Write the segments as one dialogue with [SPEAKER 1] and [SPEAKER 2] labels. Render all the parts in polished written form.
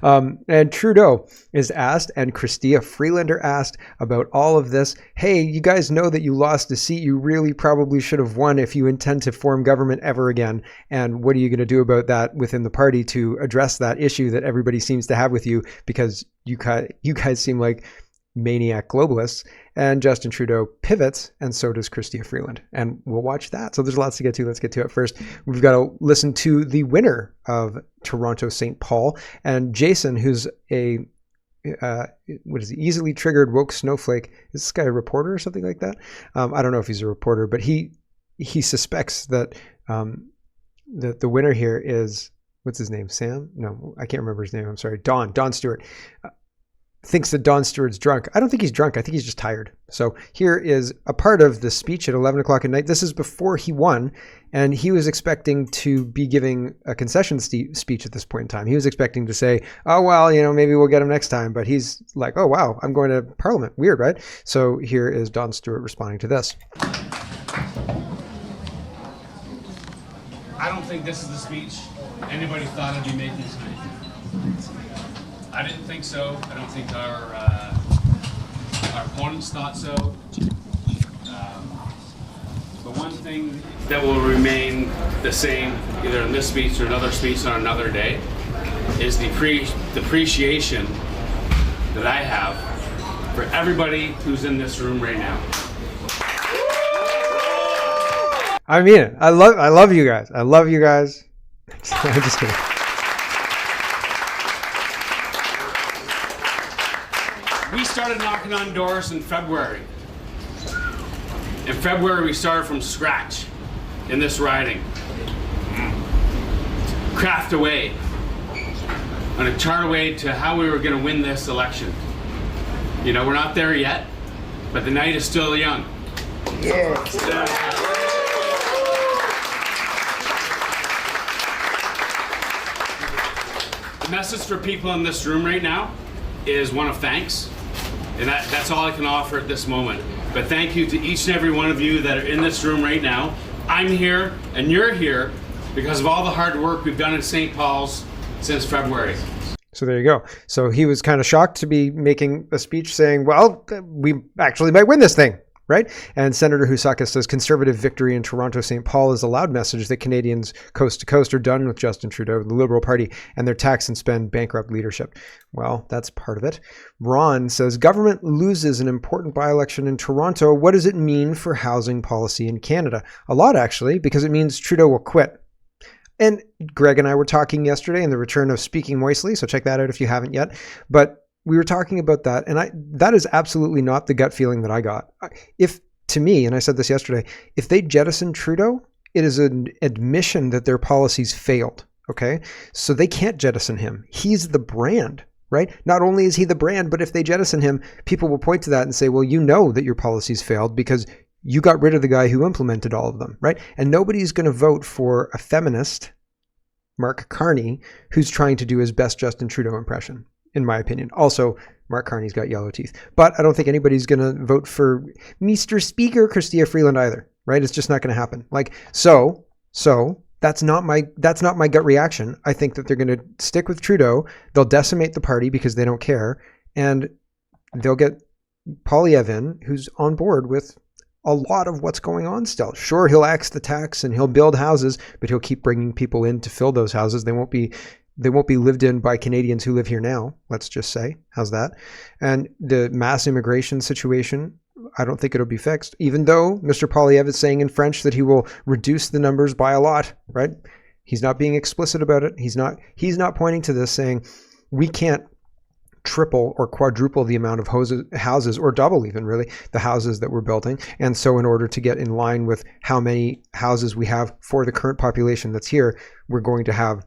[SPEAKER 1] And Trudeau is asked, and Chrystia Freeland are asked about all of this. Hey, you guys know that you lost a seat. You really probably should have won if you intend to form government ever again. And what are you going to do about that within the party to address that issue that everybody seems to have with you? Because you guys seem like maniac globalists. And Justin Trudeau pivots, and so does Chrystia Freeland. And we'll watch that. So there's lots to get to. Let's get to it first. We've got to listen to the winner of Toronto St. Paul, and Jason, who's a what is he? Easily triggered woke snowflake. Is this guy a reporter or something like that? I don't know if he's a reporter, but he suspects that the winner here is, what's his name? Sam? No, I can't remember his name. I'm sorry. Don Stewart. Thinks that Don Stewart's drunk. I don't think he's drunk. I think he's just tired. So here is a part of the speech at 11 o'clock at night. This is before he won, and he was expecting to be giving a concession speech at this point in time. He was expecting to say, oh, well, maybe we'll get him next time. But he's like, oh, wow, I'm going to Parliament. Weird, right? So here is Don Stewart responding to this.
[SPEAKER 2] I don't think this is the speech anybody thought I'd be making tonight. I didn't think so. I don't think our opponents thought so. But one thing that will remain the same, either in this speech or another speech on another day, is the appreciation that I have for everybody who's in this room right now.
[SPEAKER 1] I mean it. I love you guys. I love you guys. I'm just kidding.
[SPEAKER 2] We started knocking on doors in February. In February, we started from scratch in this riding. Craft away on a chart away to how we were going to win this election. We're not there yet, but the night is still young.
[SPEAKER 1] Yes.
[SPEAKER 2] The message for people in this room right now is one of thanks. And that's all I can offer at this moment. But thank you to each and every one of you that are in this room right now. I'm here and you're here because of all the hard work we've done in St. Paul's since February.
[SPEAKER 1] So there you go. So he was kind of shocked to be making a speech saying, well, we actually might win this thing, right? And Senator Husakis says conservative victory in Toronto St. Paul is a loud message that Canadians coast to coast are done with Justin Trudeau, the Liberal Party, and their tax and spend bankrupt leadership. Well, that's part of it. Ron says government loses an important by-election in Toronto. What does it mean for housing policy in Canada? A lot, actually, because it means Trudeau will quit. And Greg and I were talking yesterday in the return of Speaking Moistly, so check that out if you haven't yet. But we were talking about that, and that is absolutely not the gut feeling that I got. If, to me, and I said this yesterday, if they jettison Trudeau, it is an admission that their policies failed, okay? So they can't jettison him. He's the brand, right? Not only is he the brand, but if they jettison him, people will point to that and say, well, you know that your policies failed because you got rid of the guy who implemented all of them, right? And nobody's going to vote for a feminist, Mark Carney, who's trying to do his best Justin Trudeau impression, in my opinion. Also, Mark Carney's got yellow teeth. But I don't think anybody's going to vote for Mr. Speaker Chrystia Freeland either, right? It's just not going to happen. So that's not my gut reaction. I think that they're going to stick with Trudeau. They'll decimate the party because they don't care. And they'll get Poilievre in, who's on board with a lot of what's going on still. Sure, he'll axe the tax and he'll build houses, but he'll keep bringing people in to fill those houses. They won't be lived in by Canadians who live here now, let's just say. How's that? And the mass immigration situation, I don't think it'll be fixed, even though Mr. Poilievre is saying in French that he will reduce the numbers by a lot, right? He's not being explicit about it. He's not pointing to this saying we can't triple or quadruple the amount of houses, or double even really, the houses that we're building. And so in order to get in line with how many houses we have for the current population that's here, we're going to have,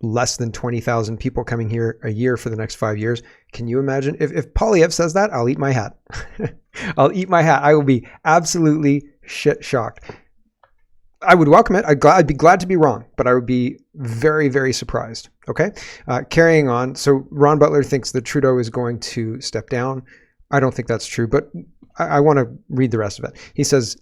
[SPEAKER 1] less than 20,000 people coming here a year for the next 5 years. Can you imagine? If Poilievre says that, I'll eat my hat. I'll eat my hat. I will be absolutely shit shocked. I would welcome it. I'd be glad to be wrong, but I would be very, very surprised. Okay. Carrying on. So Ron Butler thinks that Trudeau is going to step down. I don't think that's true, but I want to read the rest of it. He says,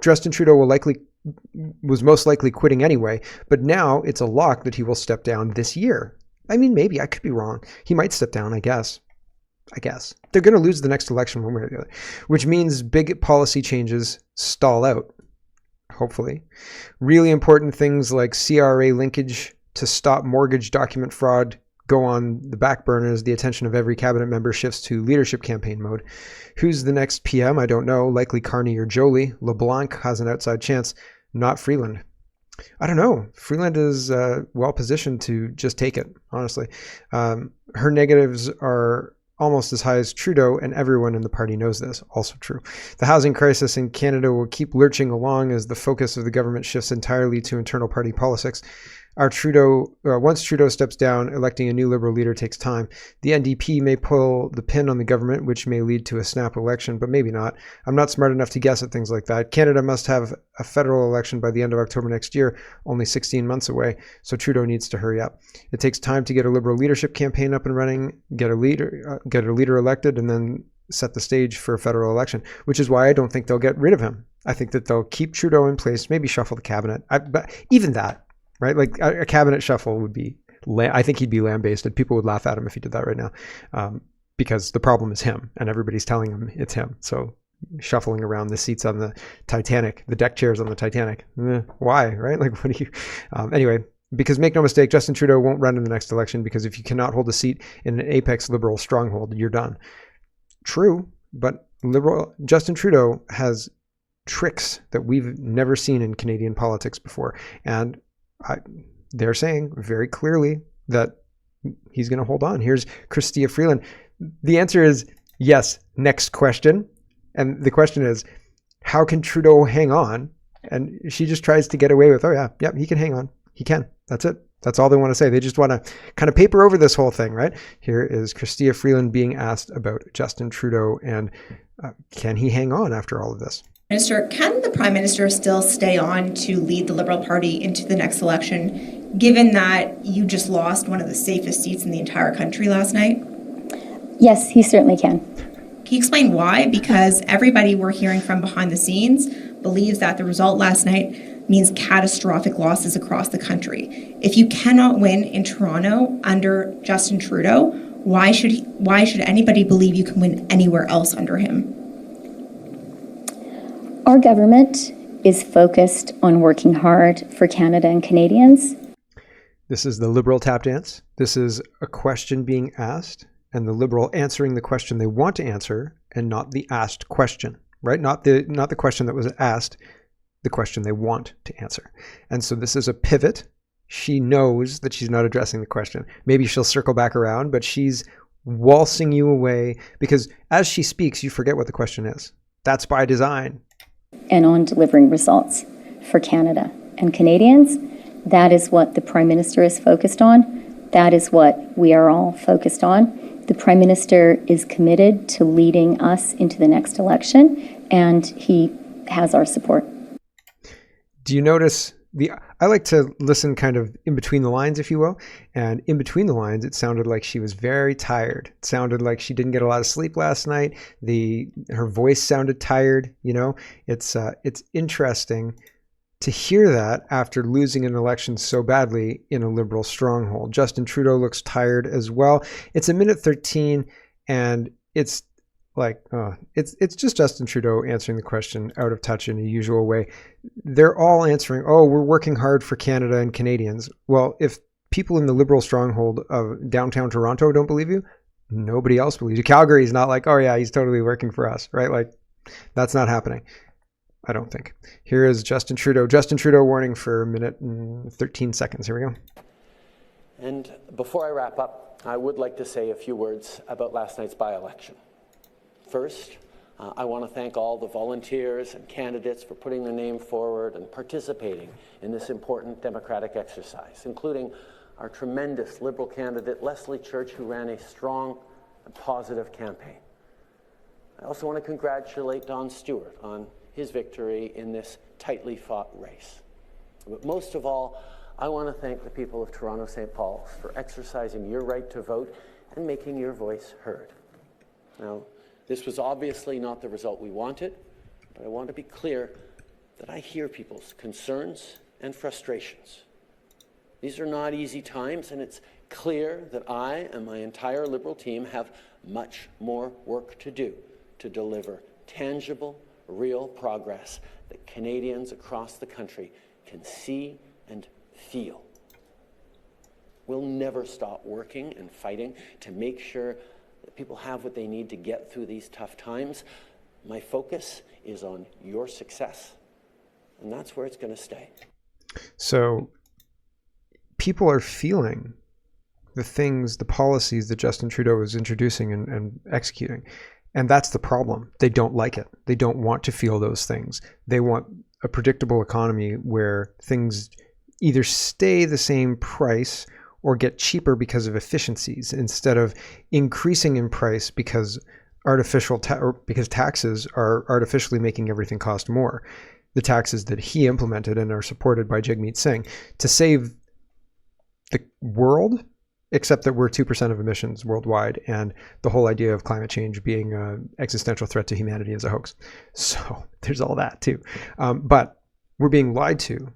[SPEAKER 1] Justin Trudeau was most likely quitting anyway, but now it's a lock that he will step down this year. I mean, maybe. I could be wrong. He might step down, I guess. They're going to lose the next election one way or the other, which means big policy changes stall out, hopefully. Really important things like CRA linkage to stop mortgage document fraud go on the back burner as the attention of every cabinet member shifts to leadership campaign mode. Who's the next PM? I don't know. Likely Carney or Jolie. LeBlanc has an outside chance, not Freeland. I don't know. Freeland is well positioned to just take it, honestly. Her negatives are almost as high as Trudeau, and everyone in the party knows this. Also true. The housing crisis in Canada will keep lurching along as the focus of the government shifts entirely to internal party politics. Once Trudeau steps down, electing a new Liberal leader takes time. The NDP may pull the pin on the government, which may lead to a snap election, but maybe not. I'm not smart enough to guess at things like that. Canada must have a federal election by the end of October next year, only 16 months away, so Trudeau needs to hurry up. It takes time to get a Liberal leadership campaign up and running, get a leader elected, and then set the stage for a federal election, which is why I don't think they'll get rid of him. I think that they'll keep Trudeau in place, maybe shuffle the cabinet. But even that, right? Like a cabinet shuffle would be, I think he'd be lambasted. People would laugh at him if he did that right now, because the problem is him, and everybody's telling him it's him. So shuffling around the seats on the Titanic, the deck chairs on the Titanic, why, right? Like, what do you? Anyway, because make no mistake, Justin Trudeau won't run in the next election, because if you cannot hold a seat in an apex Liberal stronghold, you're done. True, but Justin Trudeau has tricks that we've never seen in Canadian politics before, and they're saying very clearly that he's going to hold on. Here's Chrystia Freeland. The answer is yes. Next question. And the question is, how can Trudeau hang on? And she just tries to get away with, oh yeah, he can hang on. He can. That's it. That's all they want to say. They just want to kind of paper over this whole thing, right? Here is Chrystia Freeland being asked about Justin Trudeau and can he hang on after all of this?
[SPEAKER 3] Minister, can the Prime Minister still stay on to lead the Liberal Party into the next election, given that you just lost one of the safest seats in the entire country last night?
[SPEAKER 4] Yes, he certainly can.
[SPEAKER 3] Can you explain why? Because everybody we're hearing from behind the scenes believes that the result last night means catastrophic losses across the country. If you cannot win in Toronto under Justin Trudeau, why should anybody believe you can win anywhere else under him?
[SPEAKER 4] Our government is focused on working hard for Canada and Canadians.
[SPEAKER 1] This is the Liberal tap dance. This is a question being asked, and the Liberal answering the question they want to answer, and not the asked question, right? Not the question that was asked, the question they want to answer. And so this is a pivot. She knows that she's not addressing the question. Maybe she'll circle back around, but she's waltzing you away, because as she speaks, you forget what the question is. That's by design.
[SPEAKER 4] And on delivering results for Canada and Canadians. That is what the Prime Minister is focused on. That is what we are all focused on. The Prime Minister is committed to leading us into the next election, and he has our support.
[SPEAKER 1] Do you notice I like to listen kind of in between the lines, if you will. And in between the lines, it sounded like she was very tired. It sounded like she didn't get a lot of sleep last night. Her voice sounded tired. You know, it's interesting to hear that after losing an election so badly in a Liberal stronghold. Justin Trudeau looks tired as well. It's a minute 13, and it's like, it's just Justin Trudeau answering the question out of touch in a usual way. They're all answering, we're working hard for Canada and Canadians. Well, if people in the Liberal stronghold of downtown Toronto don't believe you, nobody else believes you. Calgary's not like, oh yeah, he's totally working for us, right? Like, that's not happening, I don't think. Here is Justin Trudeau. Justin Trudeau warning for a minute and 13 seconds. Here we go.
[SPEAKER 5] And before I wrap up, I would like to say a few words about last night's by-election. First, I want to thank all the volunteers and candidates for putting their name forward and participating in this important democratic exercise, including our tremendous Liberal candidate, Leslie Church, who ran a strong and positive campaign. I also want to congratulate Don Stewart on his victory in this tightly fought race. But most of all, I want to thank the people of Toronto St. Paul's for exercising your right to vote and making your voice heard. Now, this was obviously not the result we wanted, but I want to be clear that I hear people's concerns and frustrations. These are not easy times, and it's clear that I and my entire Liberal team have much more work to do to deliver tangible, real progress that Canadians across the country can see and feel. We'll never stop working and fighting to make sure that people have what they need to get through these tough times. My focus is on your success, and that's where it's going to stay.
[SPEAKER 1] So people are feeling the things, the policies that Justin Trudeau is introducing and executing. And that's the problem. They don't like it. They don't want to feel those things. They want a predictable economy where things either stay the same price or get cheaper because of efficiencies instead of increasing in price because because taxes are artificially making everything cost more. The taxes that he implemented and are supported by Jagmeet Singh to save the world, except that we're 2% of emissions worldwide, and the whole idea of climate change being an existential threat to humanity is a hoax. So there's all that too. But we're being lied to,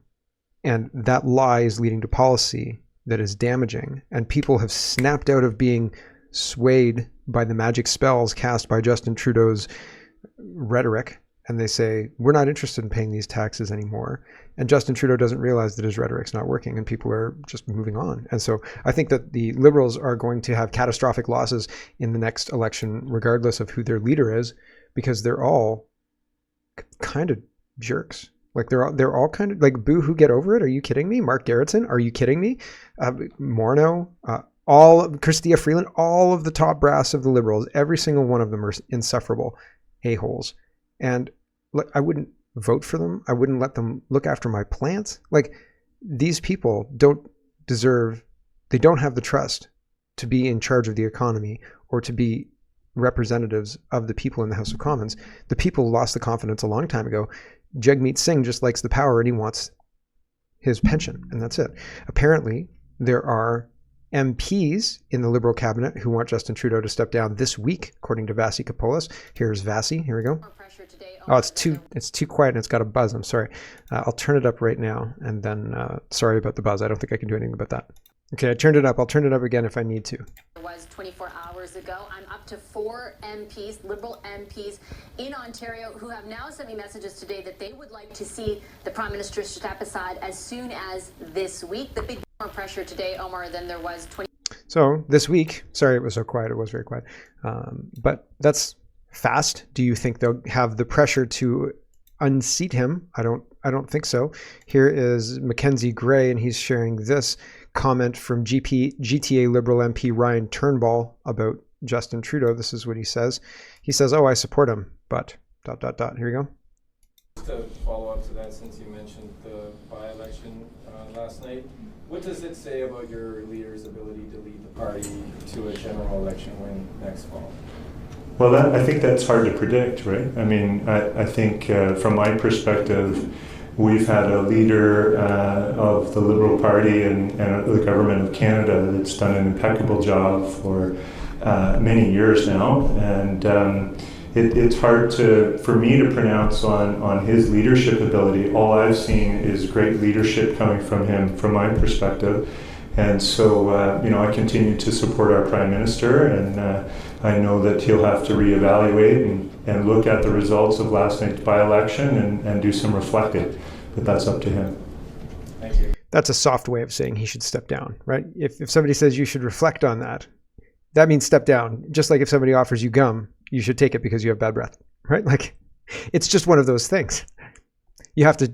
[SPEAKER 1] and that lie is leading to policy that is damaging, and people have snapped out of being swayed by the magic spells cast by Justin Trudeau's rhetoric, and they say, we're not interested in paying these taxes anymore. And Justin Trudeau doesn't realize that his rhetoric's not working and people are just moving on. And so I think that the Liberals are going to have catastrophic losses in the next election, regardless of who their leader is, because they're all kind of jerks. Like they're all kind of like, boo-hoo, get over it. Are you kidding me? Mark Gerritsen, are you kidding me? Morneau, Chrystia Freeland, all of the top brass of the Liberals, every single one of them are insufferable a-holes. And I wouldn't vote for them. I wouldn't let them look after my plants. Like, these people don't have the trust to be in charge of the economy or to be representatives of the people in the House of Commons. The people lost the confidence a long time ago. Jagmeet Singh just likes the power and he wants his pension, and that's it. Apparently, there are MPs in the Liberal cabinet who want Justin Trudeau to step down this week, according to Vasi Kapolis. Here's Vasi. Here we go. Oh, it's too quiet and it's got a buzz. I'm sorry. I'll turn it up right now, and then sorry about the buzz. I don't think I can do anything about that. Okay, I turned it up. I'll turn it up again if I need to.
[SPEAKER 6] It was 24 hours ago. I'm up to 4 MPs, Liberal MPs in Ontario, who have now sent me messages today that they would like to see the Prime Minister step aside as soon as this week. The big more pressure today, Omar, than there was 20.
[SPEAKER 1] So this week, sorry it was so quiet. It was very quiet. But that's fast. Do you think they'll have the pressure to unseat him? I don't think so. Here is Mackenzie Gray, and he's sharing this comment from GTA Liberal MP Ryan Turnbull about Justin Trudeau. This is what he says. He says, "Oh, I support him, but ... Here we go."
[SPEAKER 7] Just to follow up to that, since you mentioned the by-election last night, what does it say about your leader's ability to lead the party to a general election win next fall?
[SPEAKER 8] Well, I think that's hard to predict, right? I mean, I think from my perspective, we've had a leader of the Liberal Party and the Government of Canada that's done an impeccable job for many years now, and it's hard for me to pronounce on his leadership ability. All I've seen is great leadership coming from him, from my perspective, and so I continue to support our Prime Minister, and I know that he'll have to reevaluate and look at the results of last night's by-election and do some reflecting, but that's up to him.
[SPEAKER 7] Thank you.
[SPEAKER 1] That's a soft way of saying he should step down, right? If somebody says you should reflect on that, that means step down. Just like if somebody offers you gum, you should take it because you have bad breath, right? Like, it's just one of those things. You have to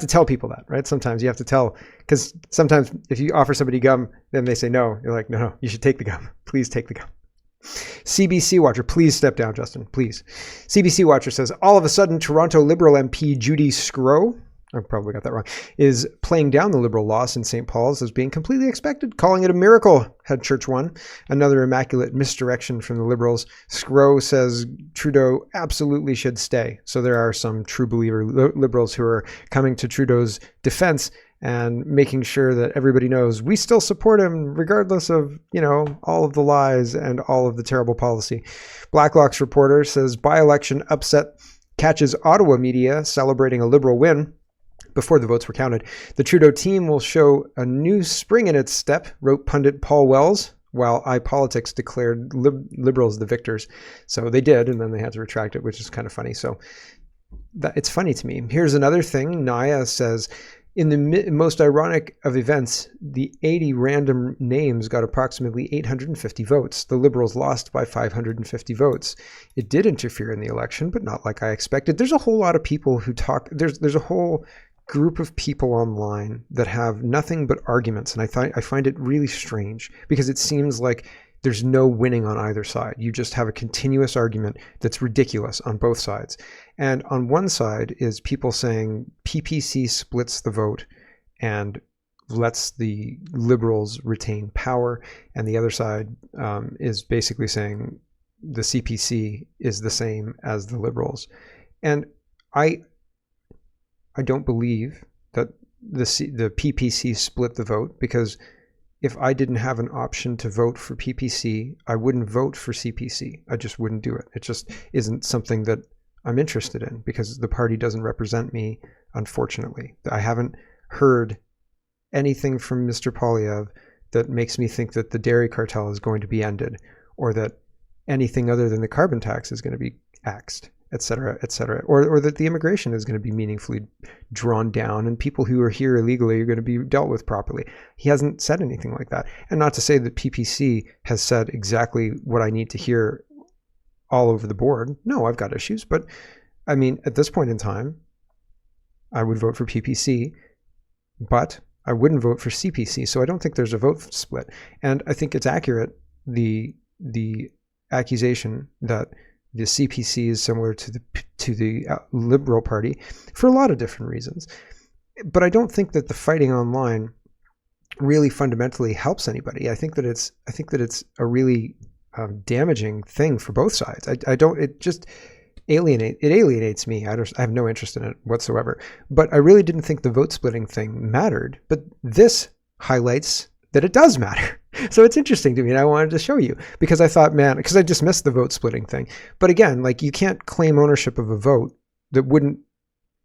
[SPEAKER 1] tell people that, right? Sometimes you have to tell, because sometimes if you offer somebody gum, then they say no. You're like, no, you should take the gum. Please take the gum. CBC Watcher, please step down, Justin, please. CBC Watcher says, all of a sudden, Toronto Liberal MP Judy Scrow, I probably got that wrong, is playing down the Liberal loss in St. Paul's as being completely expected, calling it a miracle had Church won. Another immaculate misdirection from the Liberals. Scrow says Trudeau absolutely should stay. So there are some true believer Liberals who are coming to Trudeau's defense and making sure that everybody knows we still support him regardless of, all of the lies and all of the terrible policy. Blacklock's reporter says by-election upset catches Ottawa media celebrating a Liberal win. before the votes were counted. The Trudeau team will show a new spring in its step, wrote pundit Paul Wells, while iPolitics declared Liberals the victors. So they did, and then they had to retract it, which is kind of funny. So it's funny to me. Here's another thing. Naya says, in the most ironic of events, the 80 random names got approximately 850 votes. The Liberals lost by 550 votes. It did interfere in the election, but not like I expected. There's a whole lot of people who talk. There's a whole group of people online that have nothing but arguments, and I find it really strange because it seems like there's no winning on either side. You just have a continuous argument that's ridiculous on both sides. And on one side is people saying PPC splits the vote and lets the Liberals retain power. And the other side is basically saying the CPC is the same as the Liberals. And I don't believe that the PPC split the vote, because if I didn't have an option to vote for PPC, I wouldn't vote for CPC. I just wouldn't do it. It just isn't something that I'm interested in because the party doesn't represent me, unfortunately. I haven't heard anything from Mr. Poilievre that makes me think that the dairy cartel is going to be ended or that anything other than the carbon tax is going to be axed, et cetera, or that the immigration is going to be meaningfully drawn down and people who are here illegally are going to be dealt with properly. He hasn't said anything like that. And not to say that PPC has said exactly what I need to hear all over the board. No, I've got issues, but I mean, at this point in time, I would vote for PPC, but I wouldn't vote for CPC. So I don't think there's a vote split. And I think it's accurate, the accusation that the CPC is similar to the Liberal Party for a lot of different reasons. But I don't think that the fighting online really fundamentally helps anybody. I think that it's a really damaging thing for both sides. It just alienates me. I have no interest in it whatsoever. But I really didn't think the vote splitting thing mattered. But this highlights that it does matter. So it's interesting to me, and I wanted to show you because I thought, man, because I dismissed the vote splitting thing. But again, like, you can't claim ownership of a vote that wouldn't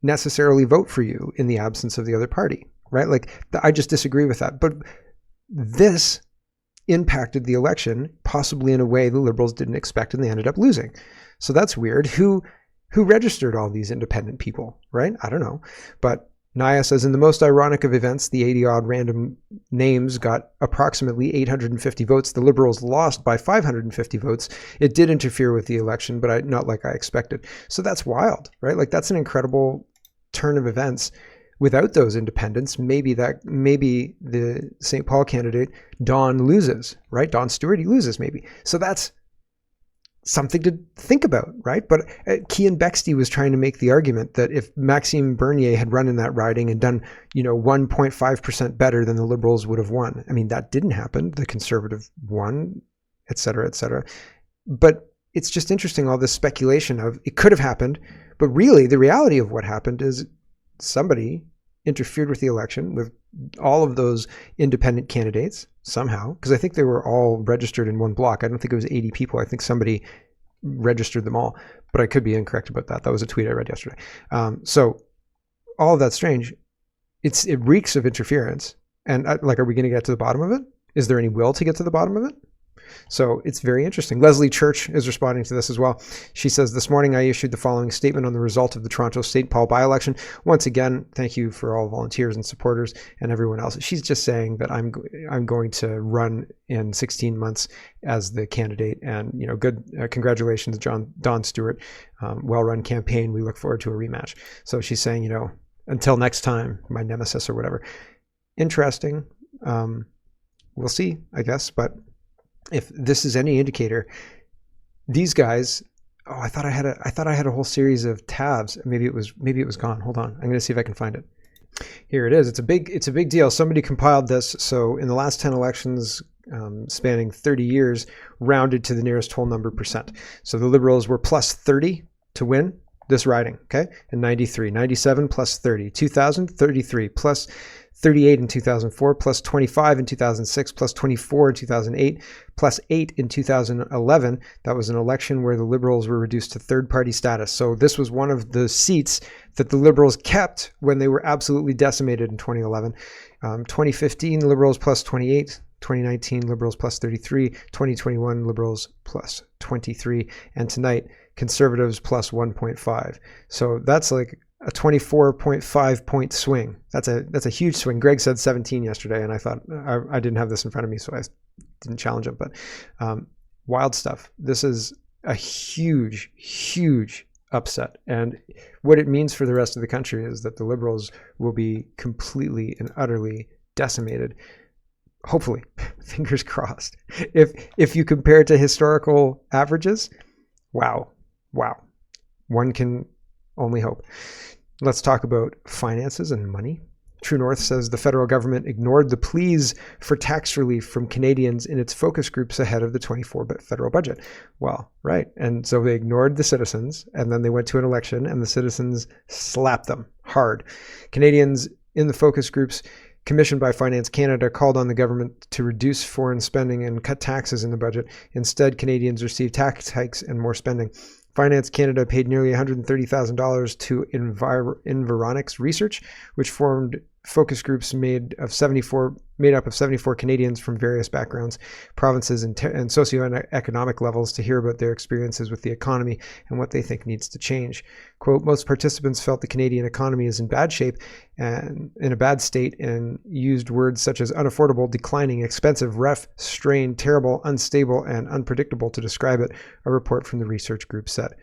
[SPEAKER 1] necessarily vote for you in the absence of the other party, right? Like, I just disagree with that. But this impacted the election possibly in a way the Liberals didn't expect, and they ended up losing. So that's weird. Who registered all these independent people, right? I don't know. But Naya says, in the most ironic of events, the 80-odd random names got approximately 850 votes. The Liberals lost by 550 votes. It did interfere with the election, but not like I expected. So that's wild, right? Like, that's an incredible turn of events. Without those independents, maybe the St. Paul candidate, Don, loses, right? Don Stewart, he loses maybe. So that's something to think about, right? But Keean Bexte was trying to make the argument that if Maxime Bernier had run in that riding and done, 1.5% better, than the Liberals would have won. I mean, that didn't happen. The Conservative won, et cetera, et cetera. But it's just interesting, all this speculation of it could have happened. But really, the reality of what happened is somebody interfered with the election with all of those independent candidates somehow, because I think they were all registered in one block. I don't think it was 80 people. I think somebody registered them all, but I could be incorrect about that. That was a tweet I read yesterday. So all of that's strange. It reeks of interference. And are we going to get to the bottom of it? Is there any will to get to the bottom of it? So it's very interesting. Leslie Church is responding to this as well. She says, this morning I issued the following statement on the result of the Toronto St. Paul by-election. Once again, thank you for all volunteers and supporters and everyone else. She's just saying that I'm going to run in 16 months as the candidate, and good congratulations, Don Stewart. Well-run campaign. We look forward to a rematch. So she's saying, until next time, my nemesis or whatever. Interesting. We'll see, I guess, but if this is any indicator, these guys, I thought I had a whole series of tabs. Maybe it was gone. Hold on. I'm going to see if I can find it. Here it is. It's a big deal. Somebody compiled this. So in the last 10 elections, spanning 30 years, rounded to the nearest whole number percent. So the Liberals were plus 30 to win this riding, okay? In 93, 97 plus 30, 2000, 33 plus 38 in 2004, plus 25 in 2006, plus 24 in 2008, plus 8 in 2011. That was an election where the Liberals were reduced to third-party status. So this was one of the seats that the Liberals kept when they were absolutely decimated in 2011. 2015, Liberals plus 28. 2019, Liberals plus 33. 2021, Liberals plus 23. And tonight, Conservatives plus 1.5. So that's like a 24.5 point swing. That's a huge swing. Greg said 17 yesterday, and I thought I didn't have this in front of me, so I didn't challenge him. But wild stuff. This is a huge, huge upset. And what it means for the rest of the country is that the Liberals will be completely and utterly decimated. Hopefully, fingers crossed. If you compare it to historical averages, wow. One can only hope. Let's talk about finances and money. True North says the federal government ignored the pleas for tax relief from Canadians in its focus groups ahead of the 24 federal budget. Well, right. And so they ignored the citizens, and then they went to an election, and the citizens slapped them hard. Canadians in the focus groups commissioned by Finance Canada called on the government to reduce foreign spending and cut taxes in the budget. Instead, Canadians received tax hikes and more spending. Finance Canada paid nearly $130,000 to Environics Research, which formed focus groups made up of 74 Canadians from various backgrounds, provinces, and socioeconomic levels to hear about their experiences with the economy and what they think needs to change. Quote, most participants felt the Canadian economy is in bad shape and in a bad state, and used words such as unaffordable, declining, expensive, rough, strained, terrible, unstable, and unpredictable to describe it, a report from the research group said.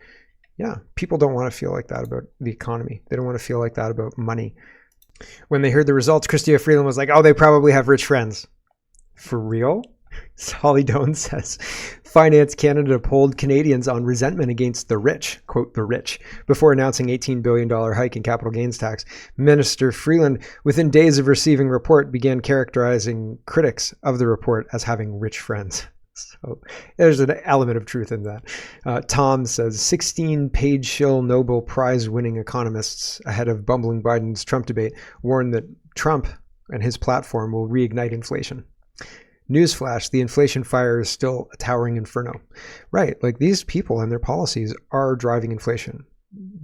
[SPEAKER 1] Yeah, people don't want to feel like that about the economy. They don't want to feel like that about money. When they heard the results, Chrystia Freeland was like, oh, they probably have rich friends. For real? Holly Doan says, Finance Canada polled Canadians on resentment against the rich, quote, the rich, before announcing $18 billion hike in capital gains tax. Minister Freeland, within days of receiving report, began characterizing critics of the report as having rich friends. So there's an element of truth in that. Tom says 16 Paige Schill Nobel Prize winning economists ahead of bumbling Biden's Trump debate warn that Trump and his platform will reignite inflation. Newsflash, the inflation fire is still a towering inferno. Right, like these people and their policies are driving inflation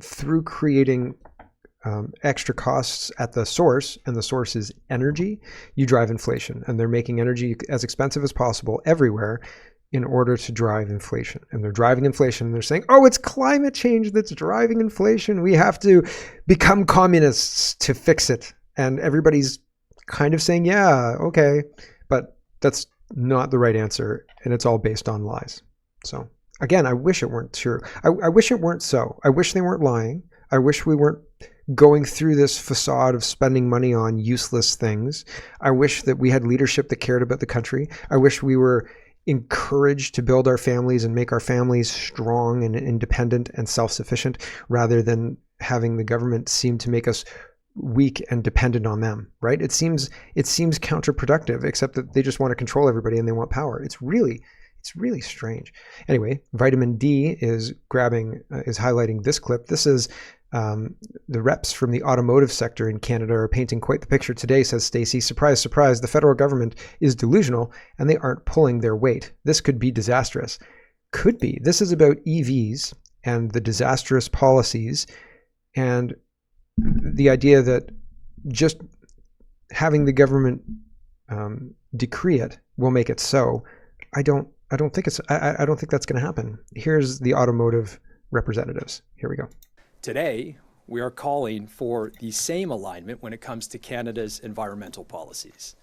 [SPEAKER 1] through creating extra costs at the source, and the source is energy. You drive inflation, and they're making energy as expensive as possible everywhere in order to drive inflation. And they're driving inflation, and they're saying, oh, it's climate change that's driving inflation. We have to become communists to fix it. And everybody's kind of saying, yeah, okay, but that's not the right answer, and it's all based on lies. So again, I wish it weren't true. I wish it weren't so. I wish they weren't lying. I wish we weren't going through this facade of spending money on useless things. I wish that we had leadership that cared about the country. I wish we were encouraged to build our families and make our families strong and independent and self-sufficient, rather than having the government seem to make us weak and dependent on them, right? It seems counterproductive, except that they just want to control everybody and they want power. It's really strange. Anyway, vitamin D is highlighting this clip. This is the reps from the automotive sector in Canada are painting quite the picture today, says Stacey. Surprise, surprise, the federal government is delusional and they aren't pulling their weight. This could be disastrous. Could be. This is about EVs and the disastrous policies and the idea that just having the government decree it will make it so. I don't think that's going to happen. Here's the automotive representatives. Here we go.
[SPEAKER 9] Today, we are calling for the same alignment when it comes to Canada's environmental policies.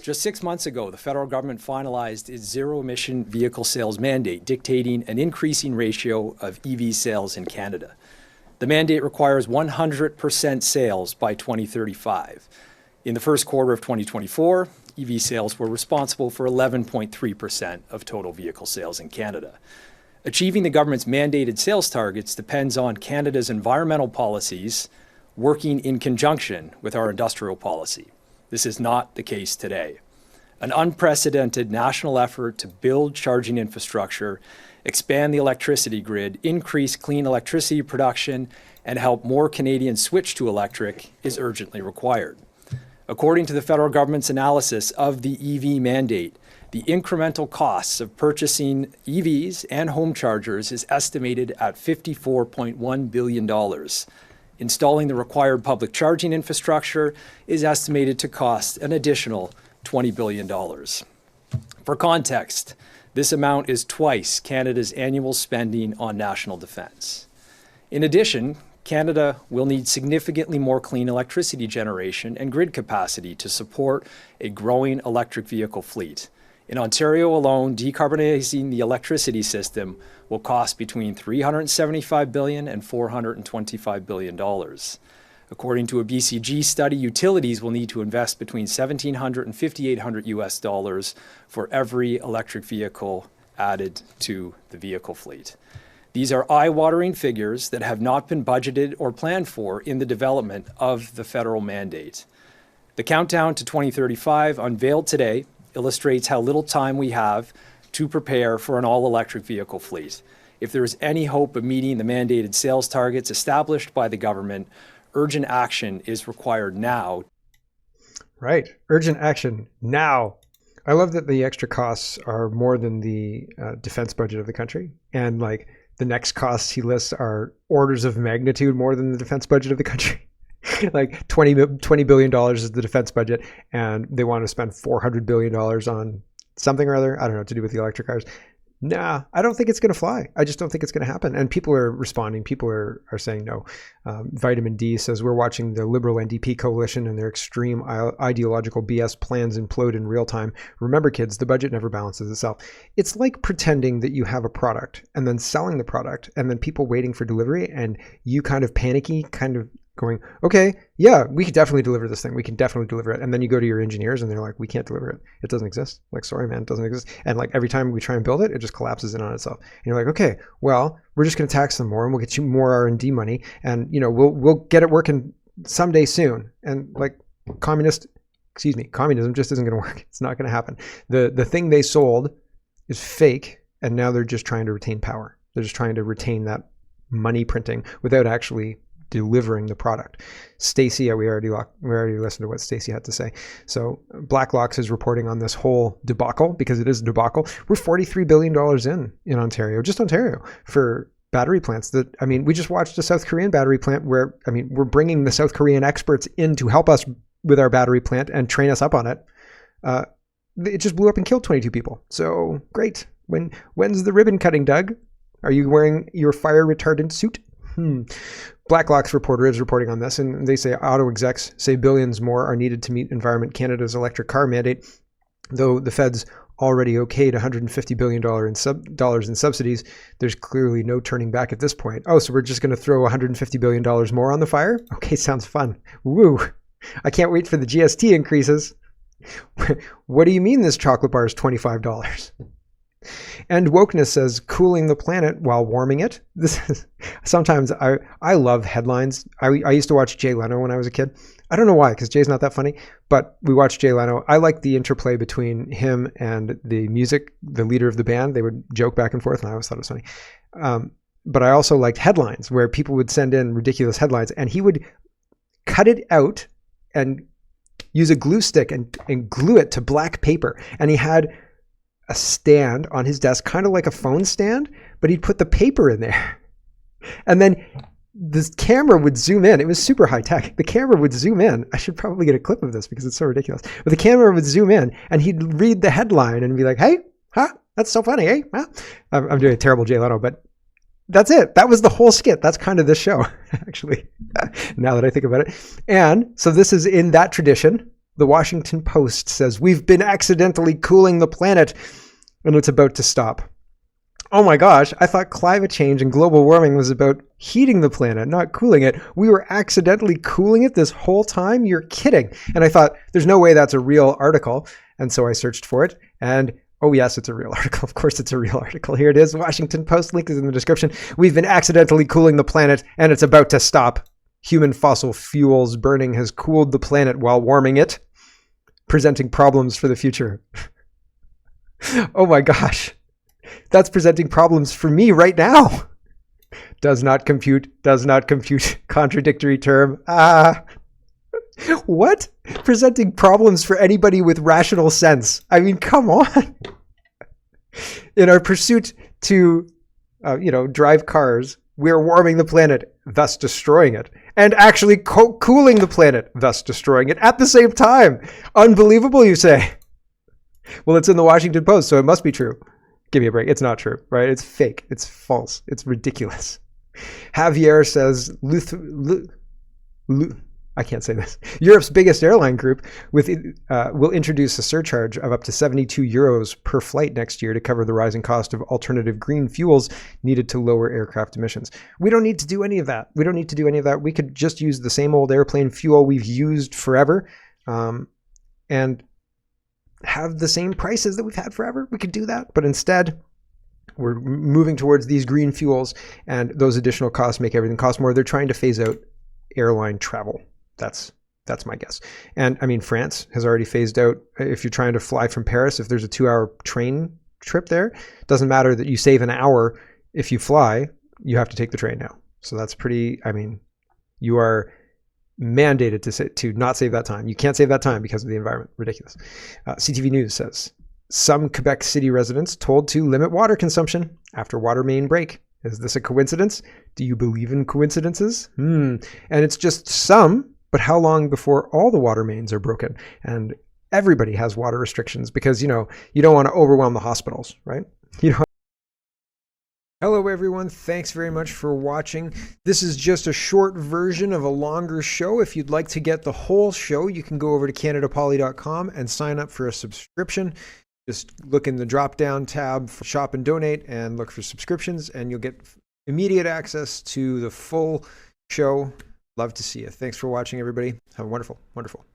[SPEAKER 9] Just 6 months ago, the federal government finalized its zero-emission vehicle sales mandate, dictating an increasing ratio of EV sales in Canada. The mandate requires 100% sales by 2035. In the first quarter of 2024, EV sales were responsible for 11.3% of total vehicle sales in Canada. Achieving the government's mandated sales targets depends on Canada's environmental policies working in conjunction with our industrial policy. This is not the case today. An unprecedented national effort to build charging infrastructure, expand the electricity grid, increase clean electricity production, and help more Canadians switch to electric is urgently required. According to the federal government's analysis of the EV mandate, the incremental costs of purchasing EVs and home chargers is estimated at $54.1 billion. Installing the required public charging infrastructure is estimated to cost an additional $20 billion. For context, this amount is twice Canada's annual spending on national defense. In addition, Canada will need significantly more clean electricity generation and grid capacity to support a growing electric vehicle fleet. In Ontario alone, decarbonizing the electricity system will cost between $375 billion and $425 billion. According to a BCG study, utilities will need to invest between $1,700 and $5,800 US for every electric vehicle added to the vehicle fleet. These are eye-watering figures that have not been budgeted or planned for in the development of the federal mandate. The countdown to 2035, unveiled today, illustrates how little time we have to prepare for an all-electric vehicle fleet. If there is any hope of meeting the mandated sales targets established by the government, urgent action is required now.
[SPEAKER 1] Right. Urgent action now. I love that the extra costs are more than the defense budget of the country. And like the next costs he lists are orders of magnitude more than the defense budget of the country. Like $20 billion is the defense budget, and they want to spend $400 billion on something or other, I don't know, to do with the electric cars. Nah, I don't think it's going to fly. I just don't think it's going to happen. And people are responding. People are saying no. Vitamin D says, we're watching the Liberal NDP coalition and their extreme ideological BS plans implode in real time. Remember, kids, the budget never balances itself. It's like pretending that you have a product and then selling the product and then people waiting for delivery and you kind of panicky, kind of going, okay, yeah, we could definitely deliver this thing. We can definitely deliver it. And then you go to your engineers and they're like, we can't deliver it. It doesn't exist. Like, sorry, man, it doesn't exist. And like every time we try and build it, it just collapses in on itself. And you're like, okay, well, we're just going to tax them more and we'll get you more R&D money. And, you know, we'll get it working someday soon. And like communism just isn't going to work. It's not going to happen. The thing they sold is fake. And now they're just trying to retain power. They're just trying to retain that money printing without actually delivering the product. Stacey, we already listened to what Stacey had to say. So Blacklocks is reporting on this whole debacle, because it is a debacle. We're $43 billion in Ontario, just Ontario, for battery plants. That, I mean, we just watched a South Korean battery plant where, I mean, we're bringing the South Korean experts in to help us with our battery plant and train us up on it. It just blew up and killed 22 people. So great. When's the ribbon cutting, Doug? Are you wearing your fire retardant suit? Blacklock's reporter is reporting on this, and they say auto execs say billions more are needed to meet Environment Canada's electric car mandate, though the feds already okayed $150 billion in subsidies. There's clearly no turning back at this point. Oh, so we're just going to throw $150 billion more on the fire? Okay, sounds fun. Woo! I can't wait for the GST increases. What do you mean this chocolate bar is $25? And Wokeness says, cooling the planet while warming it. This is, sometimes I love headlines. I used to watch Jay Leno when I was a kid. I don't know why, because Jay's not that funny, but we watched Jay Leno. I like the interplay between him and the leader of the band. They would joke back and forth, and I always thought it was funny. But I also liked headlines where people would send in ridiculous headlines, and he would cut it out and use a glue stick and glue it to black paper. And he had a stand on his desk, kind of like a phone stand, but he'd put the paper in there. And then this camera would zoom in. It was super high tech. The camera would zoom in. I should probably get a clip of this because it's so ridiculous. But the camera would zoom in and he'd read the headline and be like, hey, huh? That's so funny, eh? Huh? I'm doing a terrible Jay Leno, but that's it. That was the whole skit. That's kind of this show, actually, now that I think about it. And so this is in that tradition. The Washington Post says, we've been accidentally cooling the planet and it's about to stop. Oh my gosh, I thought climate change and global warming was about heating the planet, not cooling it. We were accidentally cooling it this whole time? You're kidding. And I thought, there's no way that's a real article. And so I searched for it. And oh yes, it's a real article. Of course it's a real article. Here it is. Washington Post, link is in the description. We've been accidentally cooling the planet and it's about to stop. Human fossil fuels burning has cooled the planet while warming it, presenting problems for the future. Oh my gosh. That's presenting problems for me right now. Does not compute, contradictory term. What? Presenting problems for anybody with rational sense. I mean, come on. In our pursuit to, drive cars, we're warming the planet, thus destroying it. And actually cooling the planet, thus destroying it at the same time. Unbelievable, you say? Well, it's in the Washington Post, so it must be true. Give me a break. It's not true, right? It's fake. It's false. It's ridiculous. Javier says, I can't say this. Europe's biggest airline group will introduce a surcharge of up to 72 euros per flight next year to cover the rising cost of alternative green fuels needed to lower aircraft emissions. We don't need to do any of that. We could just use the same old airplane fuel we've used forever and have the same prices that we've had forever. We could do that. But instead, we're moving towards these green fuels, and those additional costs make everything cost more. They're trying to phase out airline travel. That's my guess. And I mean, France has already phased out, if you're trying to fly from Paris, if there's a 2-hour train trip there, it doesn't matter that you save an hour. If you fly, you have to take the train now. So that's you are mandated to not save that time. You can't save that time because of the environment. Ridiculous. CTV News says, some Quebec City residents told to limit water consumption after water main break. Is this a coincidence? Do you believe in coincidences? And it's just some, but how long before all the water mains are broken? And everybody has water restrictions because, you don't want to overwhelm the hospitals, right? Hello, everyone. Thanks very much for watching. This is just a short version of a longer show. If you'd like to get the whole show, you can go over to CanadaPoly.com and sign up for a subscription. Just look in the drop-down tab for Shop and Donate and look for subscriptions, and you'll get immediate access to the full show. Love to see you. Thanks for watching, everybody. Have a wonderful, wonderful